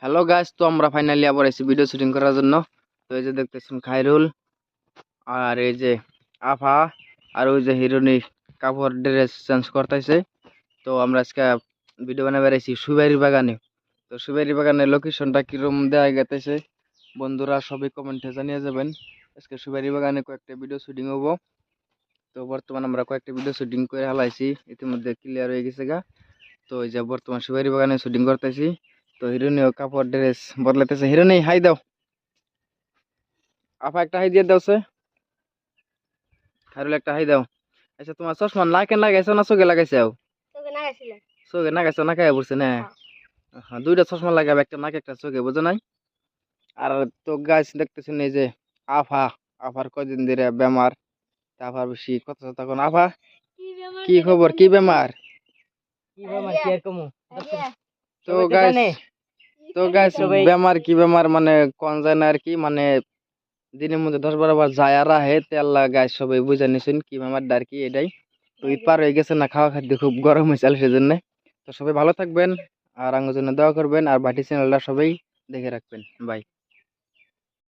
Hello guys, তো আমরা finally আবার এসে ভিডিও শুটিং করার জন্য। তো এই যে দেখতেছেন খায়রুল, আর এই যে আফা, আর ওই যে হিরোনি কাপড় ড্রেস চেঞ্জ করতেছে। তো আমরা আজকে ভিডিও বানাবে বেরিয়েছি সুবাইরি বাগানে। তো সুবাইরি বাগানের লোকেশনটা কিরম দেওয়া গেতেছে বন্ধুরা সবাই কমেন্টে জানিয়ে যাবেন। আজকে সুবাইরি বাগানে কয়েকটা ভিডিও শুটিং হবো। তো বর্তমানে আমরা কয়েকটা ভিডিও শুটিং করে হালাইছি, ইতিমধ্যে ক্লিয়ার হয়ে গেছে গা। তো এই যে বর্তমান সুবাইরি বাগানে শুটিং করতেছি। তো হিরোনিও কাপড় ড্রেস বদলাইতেছে। হিরোনি হাই দাও, আপা একটা হাই দিয়ে দাও সে। খাইরুল একটা হাই দাও। আচ্ছা, তোমার চশমা নাকে লাগাইছো না চোখে লাগাইছো? চোখে লাগাইছো, না খাইয়া পড়ছে না? হ্যাঁ, দুইটা চশমা লাগাবে, একটা নাকে একটা চোখে, বুঝো নাই? আর তো গাছ দেখতেছেন এই যে আফা, আফার কয়দিন ধরে বেমার। আফার বেশি কথা তখন। আফা কি খবর, কি বেমার? তো গাছ তো গাছ বেমার কি বেমার মানে কোন যায় না আর কি, মানে দিনের মধ্যে 10-12 বার যায় আর আহে। তেল গাছ সবাই বুঝে নিছেন কি বেমার আর কি এটাই। তো ঈদ পার হয়ে গেছে না, খাওয়া খাদ্য খুব গরম হয়েছে সেজন্য। তো সবাই ভালো থাকবেন আর আমার জন্য দোয়া করবেন, আর বাটি চ্যানেলটা সবাই দেখে রাখবেন। বাই।